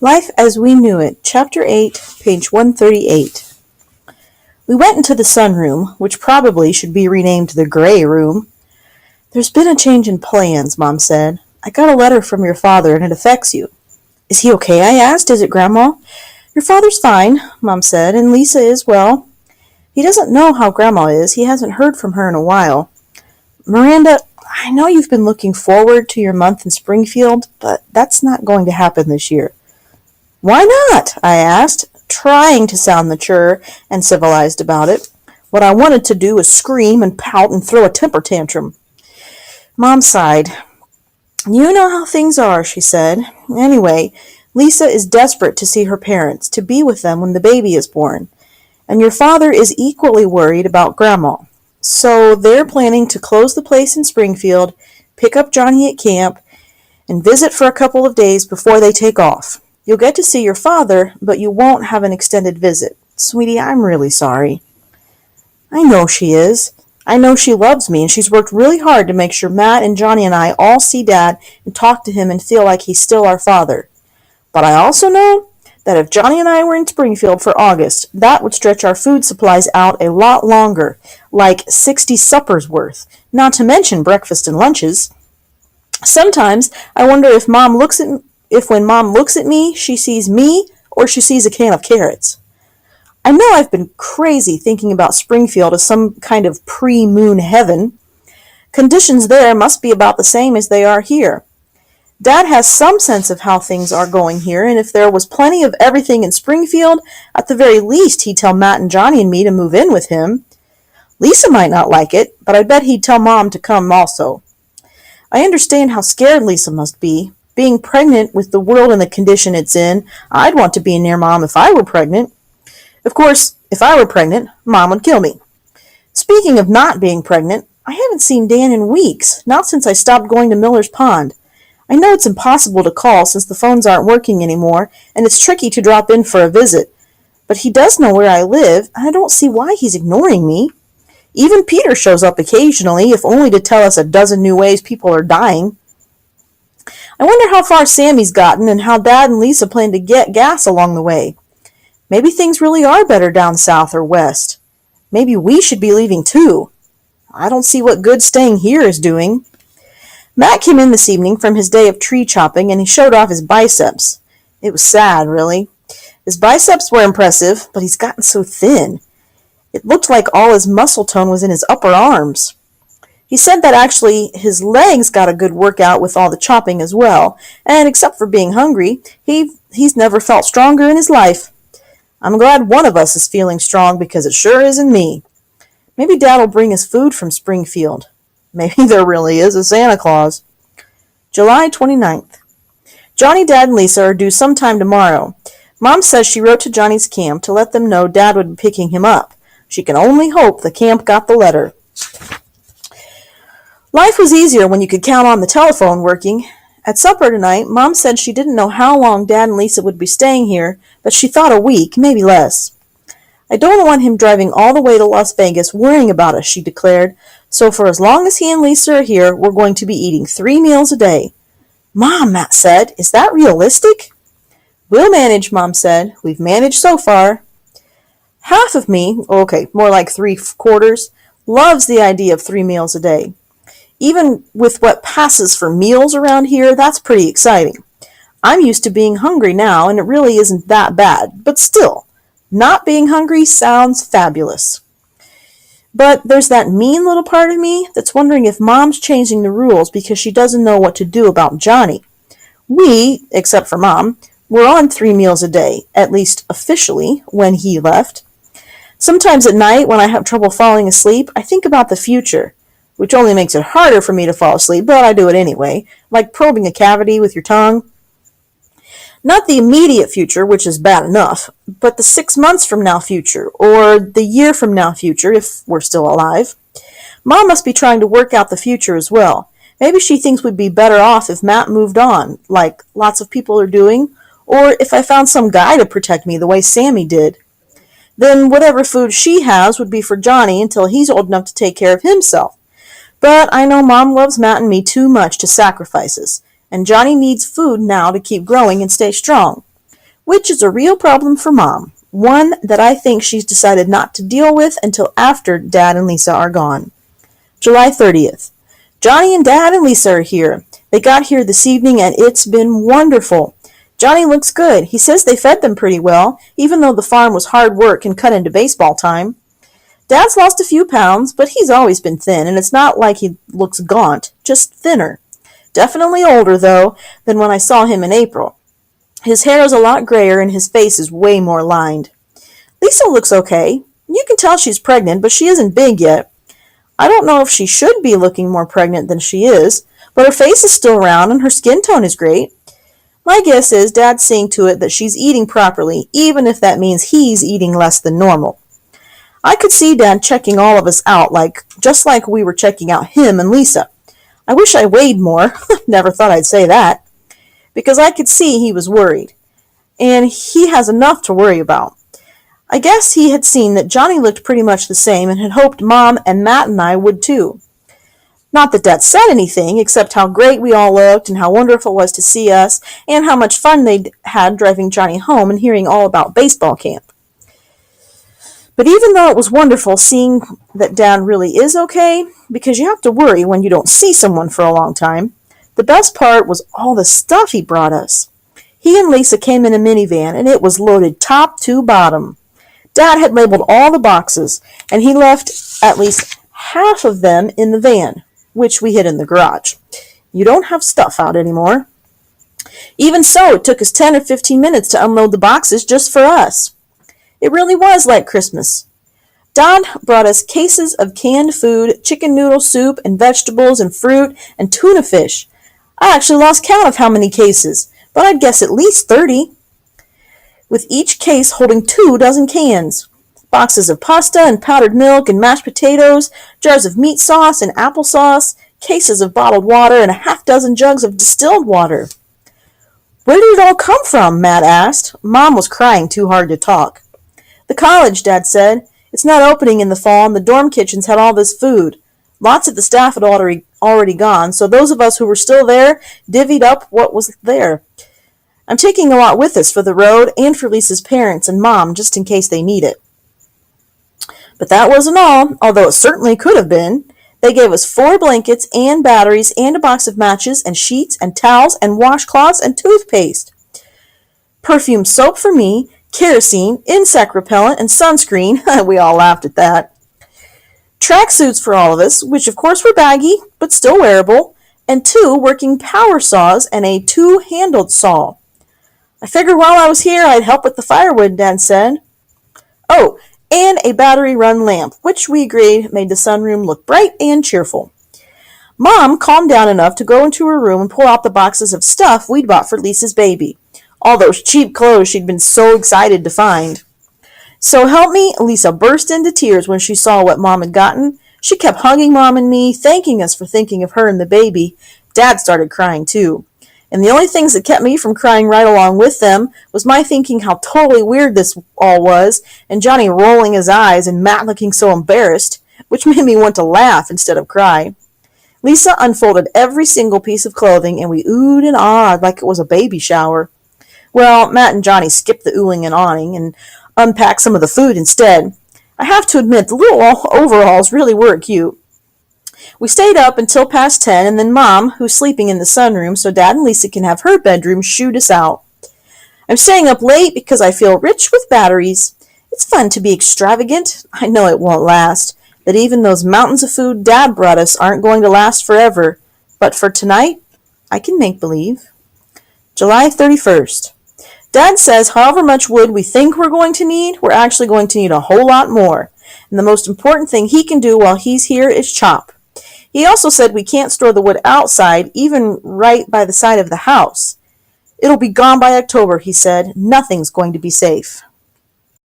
Life as We Knew It, Chapter 8, page 138. We went into the sunroom, which probably should be renamed the gray room. There's been a change in plans, Mom said. I got a letter from your father and it affects you. Is he okay? I asked. Is it Grandma? Your father's fine, Mom said, and Lisa is well. He doesn't know how Grandma is. He hasn't heard from her in a while. Miranda, I know you've been looking forward to your month in Springfield, but that's not going to happen this year. Why not? I asked, trying to sound mature and civilized about it. What I wanted to do was scream and pout and throw a temper tantrum. Mom sighed. You know how things are, she said. Anyway, Lisa is desperate to see her parents, to be with them when the baby is born. And your father is equally worried about Grandma. So they're planning to close the place in Springfield, pick up Johnny at camp, and visit for a couple of days before they take off. You'll get to see your father, but you won't have an extended visit. Sweetie, I'm really sorry. I know she is. I know she loves me, and she's worked really hard to make sure Matt and Johnny and I all see Dad and talk to him and feel like he's still our father. But I also know that if Johnny and I were in Springfield for August, that would stretch our food supplies out a lot longer, like 60 suppers worth, not to mention breakfast and lunches. Sometimes I wonder if when Mom looks at me, she sees me or she sees a can of carrots. I know I've been crazy thinking about Springfield as some kind of pre-moon heaven. Conditions there must be about the same as they are here. Dad has some sense of how things are going here, and if there was plenty of everything in Springfield, at the very least he'd tell Matt and Johnny and me to move in with him. Lisa might not like it, but I bet he'd tell Mom to come also. I understand how scared Lisa must be. Being pregnant with the world in the condition it's in, I'd want to be near Mom if I were pregnant. Of course, if I were pregnant, Mom would kill me. Speaking of not being pregnant, I haven't seen Dan in weeks, not since I stopped going to Miller's Pond. I know it's impossible to call since the phones aren't working anymore, and it's tricky to drop in for a visit. But he does know where I live, and I don't see why he's ignoring me. Even Peter shows up occasionally, if only to tell us a dozen new ways people are dying. I wonder how far Sammy's gotten and how Dad and Lisa plan to get gas along the way. Maybe things really are better down south or west. Maybe we should be leaving too. I don't see what good staying here is doing. Matt came in this evening from his day of tree chopping and he showed off his biceps. It was sad, really. His biceps were impressive, but he's gotten so thin. It looked like all his muscle tone was in his upper arms. He said that actually his legs got a good workout with all the chopping as well, and except for being hungry, he's never felt stronger in his life. I'm glad one of us is feeling strong because it sure isn't me. Maybe Dad will bring us food from Springfield. Maybe there really is a Santa Claus. July 29th. Johnny, Dad, and Lisa are due sometime tomorrow. Mom says she wrote to Johnny's camp to let them know Dad would be picking him up. She can only hope the camp got the letter. Life was easier when you could count on the telephone working. At supper tonight, Mom said she didn't know how long Dad and Lisa would be staying here, but she thought a week, maybe less. I don't want him driving all the way to Las Vegas worrying about us, she declared. So for as long as he and Lisa are here, we're going to be eating 3 meals a day. Mom, Matt said, is that realistic? We'll manage, Mom said. We've managed so far. Half of me, okay, more like 3/4, loves the idea of 3 meals a day. Even with what passes for meals around here, that's pretty exciting. I'm used to being hungry now, and it really isn't that bad. But still, not being hungry sounds fabulous. But there's that mean little part of me that's wondering if Mom's changing the rules because she doesn't know what to do about Johnny. We, except for Mom, were on 3 meals a day, at least officially, when he left. Sometimes at night, when I have trouble falling asleep, I think about the future, which only makes it harder for me to fall asleep, but I do it anyway, like probing a cavity with your tongue. Not the immediate future, which is bad enough, but the 6 months from now future, or the year from now future, if we're still alive. Mom must be trying to work out the future as well. Maybe she thinks we'd be better off if Matt moved on, like lots of people are doing, or if I found some guy to protect me the way Sammy did. Then whatever food she has would be for Johnny until he's old enough to take care of himself. But I know Mom loves Matt and me too much to sacrifice us, and Johnny needs food now to keep growing and stay strong. which is a real problem for Mom. One that I think she's decided not to deal with until after Dad and Lisa are gone. July 30th. Johnny and Dad and Lisa are here. They got here this evening and it's been wonderful. Johnny looks good. He says they fed them pretty well, even though the farm was hard work and cut into baseball time. Dad's lost a few pounds, but he's always been thin, and it's not like he looks gaunt, just thinner. Definitely older, though, than when I saw him in April. His hair is a lot grayer and his face is way more lined. Lisa looks okay. You can tell she's pregnant, but she isn't big yet. I don't know if she should be looking more pregnant than she is, but her face is still round and her skin tone is great. My guess is Dad's seeing to it that she's eating properly, even if that means he's eating less than normal. I could see Dad checking all of us out, just like we were checking out him and Lisa. I wish I weighed more. Never thought I'd say that. Because I could see he was worried. And he has enough to worry about. I guess he had seen that Johnny looked pretty much the same and had hoped Mom and Matt and I would too. Not that Dad said anything, except how great we all looked and how wonderful it was to see us and how much fun they'd had driving Johnny home and hearing all about baseball camp. But even though it was wonderful seeing that Dad really is okay, because you have to worry when you don't see someone for a long time, the best part was all the stuff he brought us. He and Lisa came in a minivan, and it was loaded top to bottom. Dad had labeled all the boxes, and he left at least half of them in the van, which we hid in the garage. You don't have stuff out anymore. Even so, it took us 10 or 15 minutes to unload the boxes just for us. It really was like Christmas. Dad brought us cases of canned food, chicken noodle soup, and vegetables, and fruit, and tuna fish. I actually lost count of how many cases, but I'd guess at least 30. With each case holding 2 dozen cans. Boxes of pasta and powdered milk and mashed potatoes, jars of meat sauce and applesauce, cases of bottled water, and a half-dozen jugs of distilled water. Where did it all come from? Matt asked. Mom was crying too hard to talk. The college, Dad said. It's not opening in the fall, and the dorm kitchens had all this food. Lots of the staff had already gone, so those of us who were still there divvied up what was there. I'm taking a lot with us for the road and for Lisa's parents and Mom, just in case they need it. But that wasn't all, although it certainly could have been. They gave us 4 blankets and batteries and a box of matches and sheets and towels and washcloths and toothpaste. Perfume soap for me, kerosene, insect repellent, and sunscreen. We all laughed at that. Track suits for all of us, which of course were baggy, but still wearable, and 2 working power saws and a 2-handled saw. I figured while I was here I'd help with the firewood, Dad said. Oh, and a battery-run lamp, which we agreed made the sunroom look bright and cheerful. Mom calmed down enough to go into her room and pull out the boxes of stuff we'd bought for Lisa's baby. All those cheap clothes she'd been so excited to find. So help me, Lisa burst into tears when she saw what Mom had gotten. She kept hugging Mom and me, thanking us for thinking of her and the baby. Dad started crying too. And the only things that kept me from crying right along with them was my thinking how totally weird this all was, and Johnny rolling his eyes and Matt looking so embarrassed, which made me want to laugh instead of cry. Lisa unfolded every single piece of clothing, and we oohed and awed like it was a baby shower. Well, Matt and Johnny skipped the oohing and awing and unpacked some of the food instead. I have to admit, the little overalls really were cute. We stayed up until past 10, and then Mom, who's sleeping in the sunroom so Dad and Lisa can have her bedroom, shooed us out. I'm staying up late because I feel rich with batteries. It's fun to be extravagant. I know it won't last, that even those mountains of food Dad brought us aren't going to last forever. But for tonight, I can make believe. July 31st. Dad says however much wood we think we're going to need, we're actually going to need a whole lot more. And the most important thing he can do while he's here is chop. He also said we can't store the wood outside, even right by the side of the house. It'll be gone by October, he said. Nothing's going to be safe.